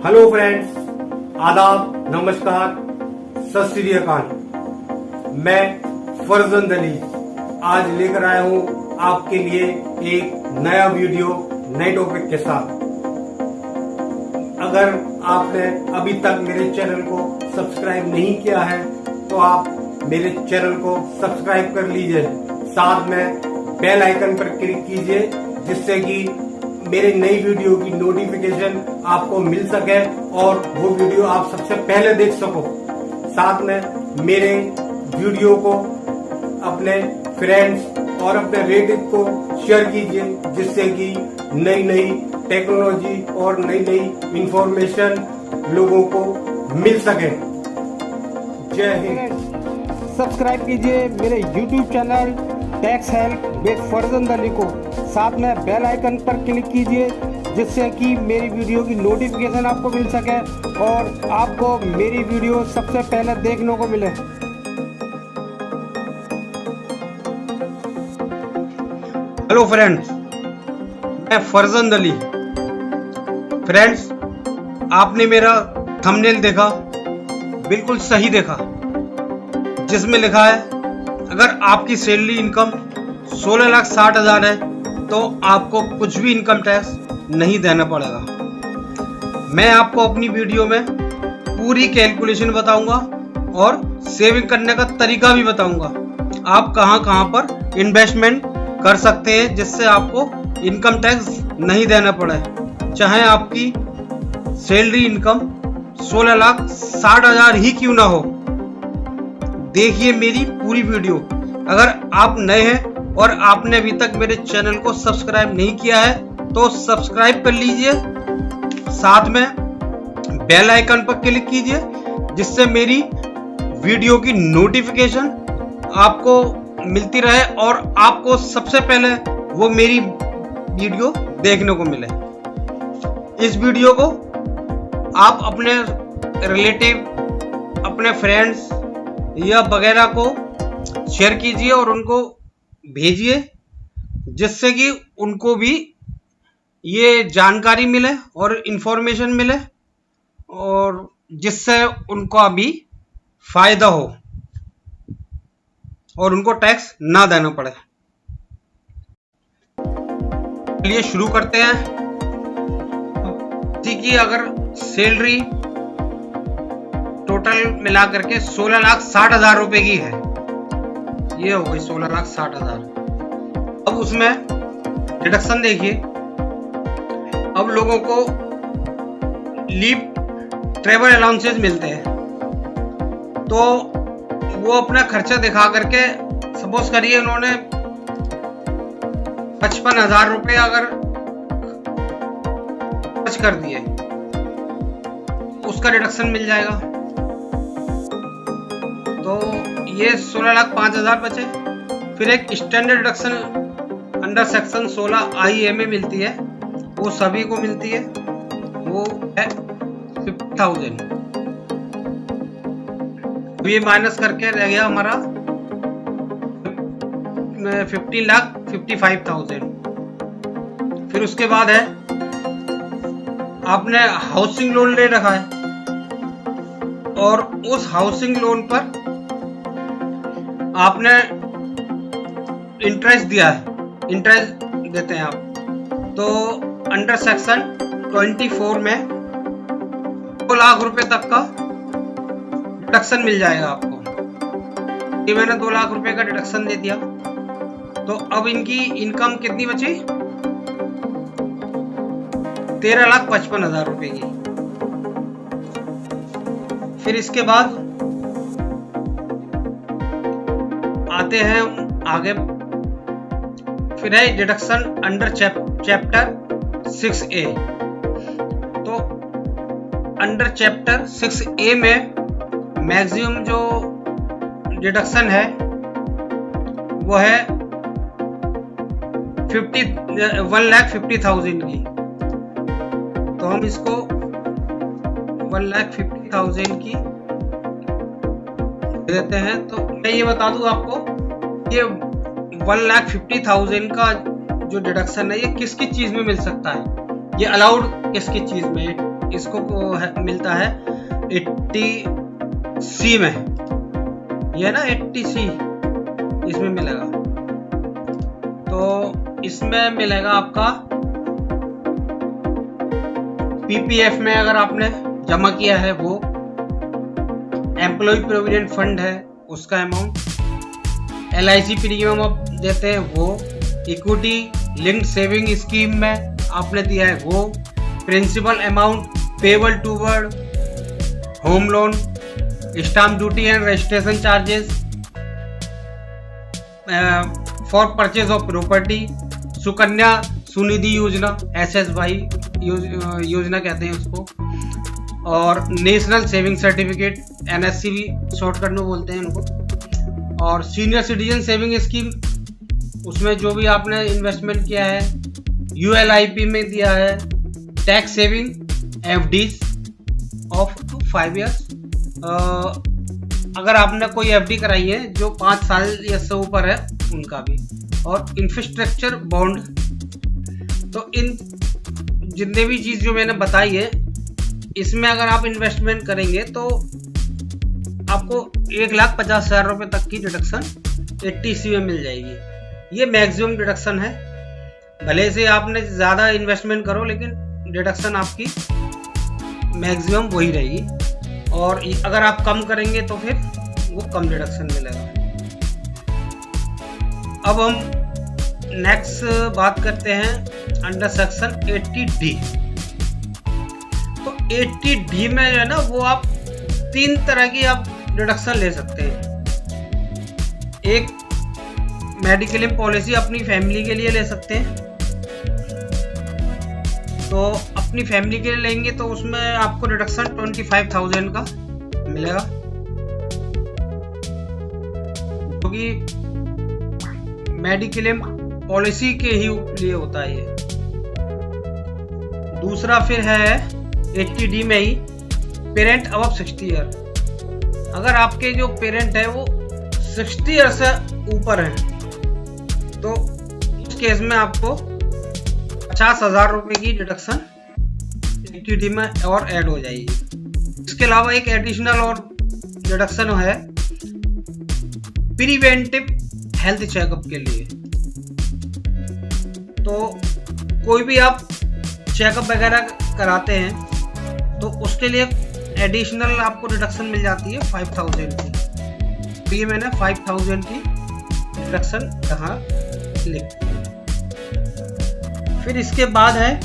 Hello friends, आदाब, नमस्कार, सत श्री अकाल। मैं फरजंद अली आज लेकर आया हूँ आपके लिए एक नया वीडियो नए टॉपिक के साथ। अगर आपने अभी तक मेरे चैनल को सब्सक्राइब नहीं किया है तो आप मेरे चैनल को सब्सक्राइब कर लीजिए, साथ में बेल आइकन पर क्लिक कीजिए जिससे कि मेरे नई वीडियो की नोटिफिकेशन आपको मिल सके और वो वीडियो आप सबसे पहले देख सको। साथ में मेरे वीडियो को अपने फ्रेंड्स और अपने रिलेटिव को शेयर कीजिए जिससे कि नई नई टेक्नोलॉजी और नई नई इंफॉर्मेशन लोगों को मिल सके। जय हिंद। सब्सक्राइब कीजिए मेरे YouTube channel tax help with Farzand Ali को, साथ में बेल आइकन पर क्लिक कीजिए जिससे कि मेरी वीडियो की नोटिफिकेशन आपको मिल सके और आपको मेरी वीडियो सबसे पहले देखने को मिले। हेलो फ्रेंड्स, मैं फरजंद अली। फ्रेंड्स, आपने मेरा थंबनेल देखा, बिल्कुल सही देखा, जिसमें लिखा है अगर आपकी सैलरी इनकम 16,60,000 है तो आपको कुछ भी इनकम टैक्स नहीं देना पड़ेगा। मैं आपको अपनी वीडियो में पूरी कैलकुलेशन बताऊंगा और सेविंग करने का तरीका भी बताऊंगा। आप कहां कहां पर इन्वेस्टमेंट कर सकते हैं जिससे आपको इनकम टैक्स नहीं देना पड़े, चाहे आपकी सैलरी इनकम 16,60,000 ही क्यों ना हो। देखिए मेरी पूरी वीडियो। अगर आप नए हैं और आपने अभी तक मेरे चैनल को सब्सक्राइब नहीं किया है तो सब्सक्राइब कर लीजिए, साथ में बेल आइकन पर क्लिक कीजिए जिससे मेरी वीडियो की नोटिफिकेशन आपको मिलती रहे और आपको सबसे पहले वो मेरी वीडियो देखने को मिले। इस वीडियो को आप अपने रिलेटिव, अपने फ्रेंड्स या वगैरह को शेयर कीजिए और उनको भेजिए जिससे कि उनको भी ये जानकारी मिले और इन्फॉर्मेशन मिले और जिससे उनको भी फायदा हो और उनको टैक्स ना देना पड़े। चलिए शुरू करते हैं। कि अगर सैलरी टोटल मिला करके 16,60,000 रुपए की है, ये हो गई 16,60,000। अब उसमें डिडक्शन देखिए। अब लोगों को लीव ट्रेवल अलाउंसेस मिलते हैं तो वो अपना खर्चा दिखा करके, सपोज करिए उन्होंने 55,000 रुपए अगर खर्च कर दिए, उसका डिडक्शन मिल जाएगा। तो ये 16,05,000 बचे। फिर एक standard deduction under section 16 IMA मिलती है, वो सभी को मिलती है, वो है 50,000। तो ये माइनस करके रह गया हमारा 15,55,000। फिर उसके बाद है आपने हाउसिंग लोन ले रखा है और उस हाउसिंग लोन पर आपने इंटरेस्ट दिया है, इंटरेस्ट देते हैं आप, तो अंडर सेक्शन 24 में 2 लाख रुपए तक का डिडक्शन मिल जाएगा आपको। ये मैंने 2 लाख रुपए का डिडक्शन दे दिया। तो अब इनकी इनकम कितनी बची? 13,55,000 रुपए की। फिर इसके बाद आते हैं आगे। फिर है डिडक्शन अंडर चैप्टर 6A। तो अंडर चैप्टर 6A में मैक्सिमम जो डिडक्शन है वो है 1,50,000 की। तो हम इसको 1,50,000 की देते हैं। तो मैं ये बता दूं आपको, ये 1,50,000 का जो डिडक्शन है ये किस किस चीज में मिल सकता है। ये अलाउड किसकी चीज में, इसको मिलता है 80C में, ये ना 80C इसमें मिलेगा। तो इसमें मिलेगा आपका पीपीएफ में अगर आपने जमा किया है वो, एम्प्लॉय प्रोविडेंट फंड है उसका अमाउंट, LIC प्रीमियम आप देते हैं वो, इक्विटी लिंक्ड सेविंग स्कीम में आपने दिया है वो, principal amount payable toward home loan, stamp duty and registration charges for purchase of property, Sukanya Sunidhi योजना SSY योजना कहते हैं उसको, और नेशनल सेविंग सर्टिफिकेट NSC भी शॉर्टकट में बोलते हैं उनको, और सीनियर सिटीजन सेविंग स्कीम, उसमें जो भी आपने इन्वेस्टमेंट किया है, ULIP में दिया है, tax saving FDs of 5 years, अगर आपने कोई FD कराई है जो 5 साल या से ऊपर है उनका भी, और इंफ्रास्ट्रक्चर बॉन्ड। तो इन जितने भी चीज जो मैंने बताई है इसमें अगर आप इन्वेस्टमेंट करेंगे तो आपको 1,50,000 रुपए तक की डिडक्शन 80C में मिल जाएगी। ये मैक्सिमम डिडक्शन है, भले से आपने ज़्यादा इन्वेस्टमेंट करो लेकिन डिडक्शन आपकी मैक्सिमम वही रहेगी, और अगर आप कम करेंगे तो फिर वो कम डिडक्शन मिलेगा। अब हम नेक्स्ट बात करते हैं अंडर सेक्शन 80D। तो 80D में जो है ना वो आप 3 तरह की आप डिडक्शन ले सकते हैं। एक मेडिक्लेम पॉलिसी अपनी फैमिली के लिए ले सकते हैं, तो अपनी फैमिली के लिए लेंगे तो उसमें आपको डिडक्शन 25,000 का मिलेगा, क्योंकि मेडिक्लेम पॉलिसी के ही लिए होता है ये। दूसरा फिर है 80D में ही पेरेंट अबव 60 ईयर, अगर आपके जो पेरेंट है वो 60 ईयर से ऊपर है तो उस केस में आपको 50,000 रुपए की डिडक्शन 80D में और ऐड हो जाएगी। इसके अलावा एक एडिशनल और डिडक्शन है प्रिवेंटिव हेल्थ चेकअप के लिए। तो कोई भी आप चेकअप वगैरह कराते हैं तो उसके लिए एडिशनल आपको डिडक्शन मिल जाती है 5,000 की। ये मैंने 5,000 की डिडक्शन यहाँ लिख दी। फिर इसके बाद है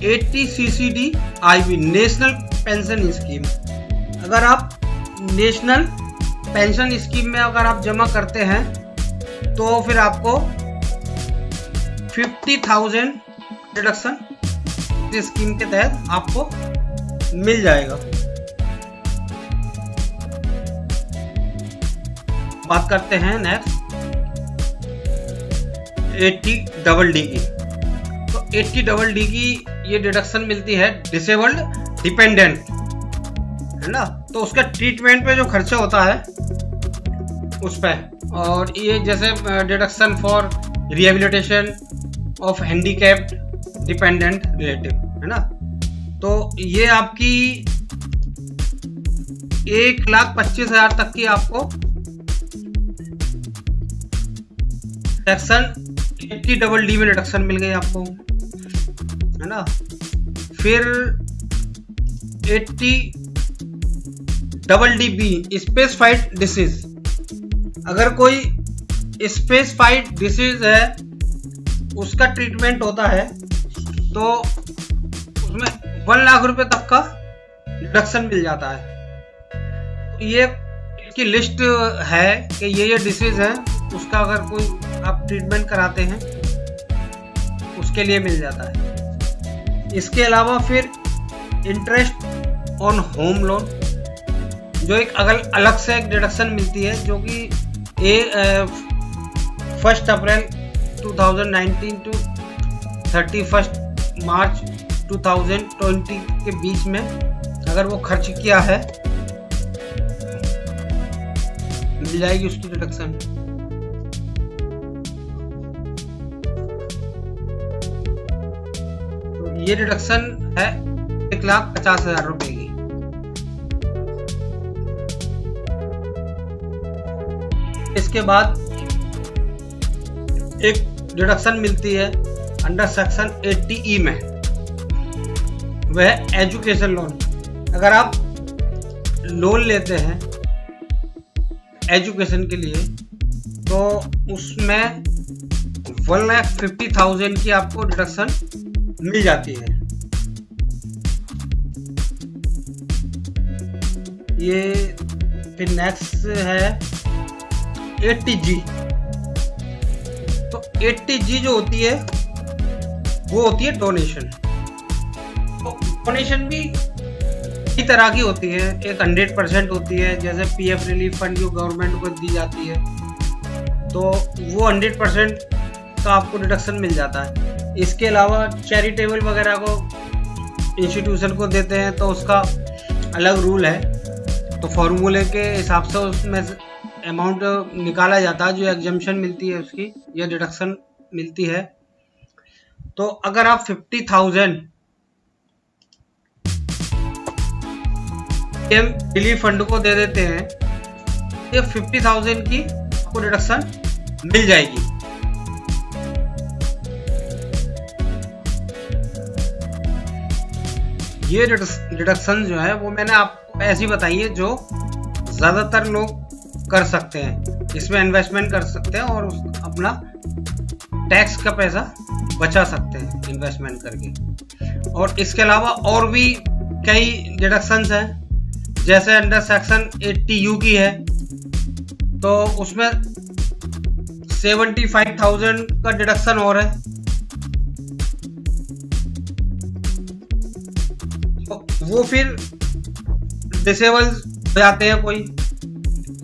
80CCD-IB नेशनल पेंशन स्कीम। अगर आप नेशनल पेंशन स्कीम में अगर आप जमा करते हैं तो फिर आपको 50,000 डिडक्शन इस स्कीम के तहत आपको मिल जाएगा। बात करते हैं नेक्स्ट 80DD की। तो 80DD की ये डिडक्शन मिलती है डिसेबल्ड डिपेंडेंट, है ना, तो उसका ट्रीटमेंट पे जो खर्चा होता है उस पे, और ये जैसे deduction for rehabilitation of handicapped dependent relative, है ना, तो ये आपकी 1,25,000 तक की आपको सेक्शन 80DD में डिडक्शन मिल गई आपको, है ना। फिर 80DD स्पेसिफाइड डिसीज, अगर कोई स्पेसिफाइड डिसीज है उसका ट्रीटमेंट होता है तो उसमें 1 लाख रुपए तक का डिडक्शन मिल जाता है। ये इसकी लिस्ट है कि ये डिसीज है, उसका अगर कोई आप ट्रीटमेंट कराते हैं उसके लिए मिल जाता है। इसके अलावा फिर इंटरेस्ट ऑन होम लोन, जो एक अलग से एक डिडक्शन मिलती है, जो कि 1 अप्रैल 2019 टू 31 मार्च 2020 के बीच में अगर वो खर्च किया है मिल जाएगी उसकी डिडक्शन। ये डिडक्शन है 1,50,000 रुपए की। इसके बाद एक डिडक्शन मिलती है अंडर सेक्शन 80E में, वह एजुकेशन लोन। अगर आप लोन लेते हैं एजुकेशन के लिए तो उसमें 1,50,000 की आपको डिडक्शन मिल जाती है। ये फिर नेक्स्ट है 80G। तो 80G जो होती है वो होती है डोनेशन। तो डोनेशन भी कई तरह की होती है। एक 100% होती है, जैसे PF रिलीफ फंड जो गवर्नमेंट को दी जाती है, तो वो 100% का आपको डिडक्शन मिल जाता है। इसके अलावा चैरिटेबल वगैरह को इंस्टीट्यूशन को देते हैं तो उसका अलग रूल है। तो फॉर्मूले के हिसाब से उसमें अमाउंट निकाला जाता है, जो एग्जम्पशन मिलती है उसकी, यह डिडक्शन मिलती है। तो अगर आप 50,000 रिलीफ फंड को दे देते हैं, ये 50,000 की आपको डिडक्शन मिल जाएगी। ये डिडक्शन जो है वो मैंने आपको ऐसी बताई है जो ज्यादातर लोग कर सकते हैं। इसमें इन्वेस्टमेंट कर सकते हैं और अपना टैक्स का पैसा बचा सकते हैं इन्वेस्टमेंट करके। और इसके अलावा और भी कई डिडक्शंस हैं, जैसे अंडर सेक्शन 80U की है तो उसमें 75,000 का डिडक्शन और है। तो वो फिर डिसेबल हो जाते हैं, कोई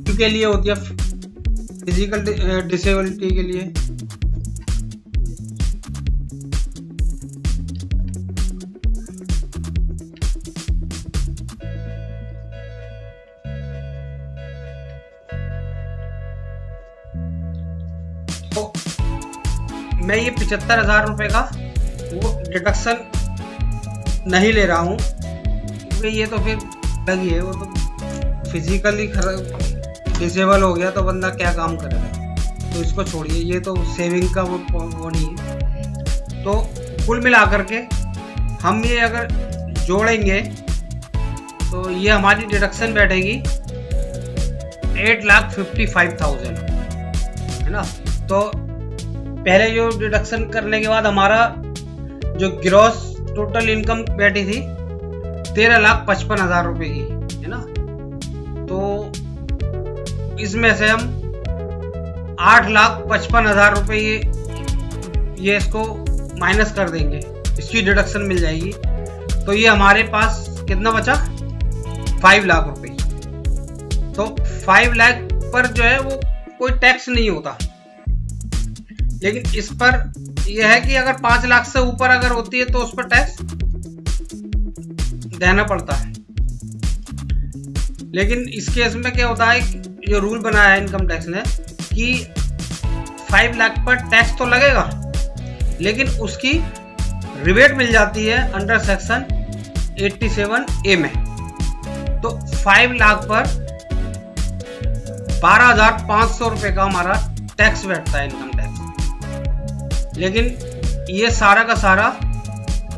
के लिए होती है, फिजिकल डिसेबिलिटी के लिए। तो मैं ये 75,000 रुपए का वो डिडक्शन नहीं ले रहा हूँ, क्योंकि ये तो फिर अलग ही है। वो तो फिजिकली डिसेबल हो गया तो बंदा क्या काम करेगा, तो इसको छोड़िए, ये तो सेविंग का वो नहीं है। तो कुल मिलाकर के हम ये अगर जोड़ेंगे तो ये हमारी डिडक्शन बैठेगी 8,55,000, है ना। तो पहले जो डिडक्शन करने के बाद हमारा जो ग्रॉस टोटल इनकम बैठी थी 13,55,000 रुपए की, है ना। तो इसमें से हम 8,55,000 रुपए ये इसको माइनस कर देंगे, इसकी डिडक्शन मिल जाएगी। तो ये हमारे पास कितना बचा, 5 लाख रुपए। तो 5 लाख पर जो है वो कोई टैक्स नहीं होता, लेकिन इस पर यह है कि अगर 5 लाख से ऊपर अगर होती है तो उस पर टैक्स देना पड़ता है। लेकिन इस केस में क्या होता है, जो रूल बनाया है इनकम टैक्स ने कि 5 लाख पर टैक्स तो लगेगा, लेकिन उसकी रिबेट मिल जाती है अंडर सेक्शन 87A में। तो 5 लाख पर 12,500 रुपए का हमारा टैक्स बैठता है, इनकम टैक्स। लेकिन ये सारा का सारा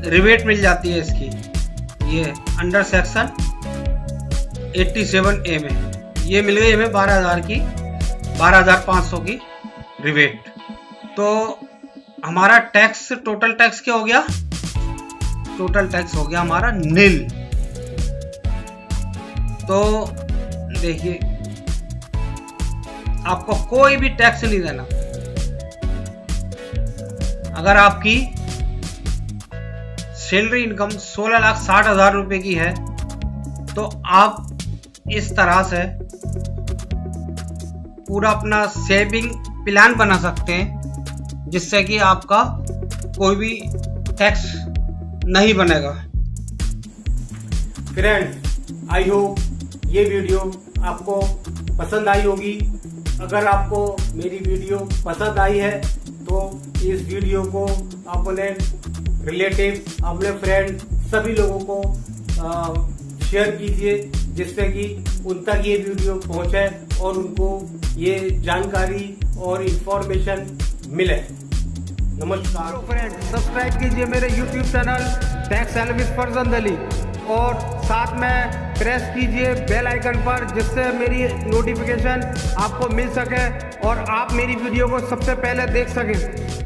रिबेट मिल जाती है इसकी, ये अंडर सेक्शन 87A में ये मिल गई हमें 12,500 की रिबेट। तो हमारा टैक्स, टोटल टैक्स क्या हो गया, टोटल टैक्स हो गया हमारा नील। तो देखिए, आपको कोई भी टैक्स नहीं देना। अगर आपकी सैलरी इनकम 16,60,000 रुपए की है तो आप इस तरह से पूरा अपना सेविंग प्लान बना सकते हैं, जिससे कि आपका कोई भी टैक्स नहीं बनेगा। फ्रेंड, आई होप ये वीडियो आपको पसंद आई होगी। अगर आपको मेरी वीडियो पसंद आई है तो इस वीडियो को अपने रिलेटिव, अपने फ्रेंड, सभी लोगों को शेयर कीजिए, जिससे कि उन तक ये वीडियो पहुंचे और उनको ये जानकारी और इंफॉर्मेशन मिले। नमस्कार फ्रेंड, सब्सक्राइब कीजिए मेरे YouTube channel tax help with Farzand Ali और साथ में प्रेस कीजिए बेल आइकन पर, जिससे मेरी नोटिफिकेशन आपको मिल सके और आप मेरी वीडियो को सबसे पहले देख सकें।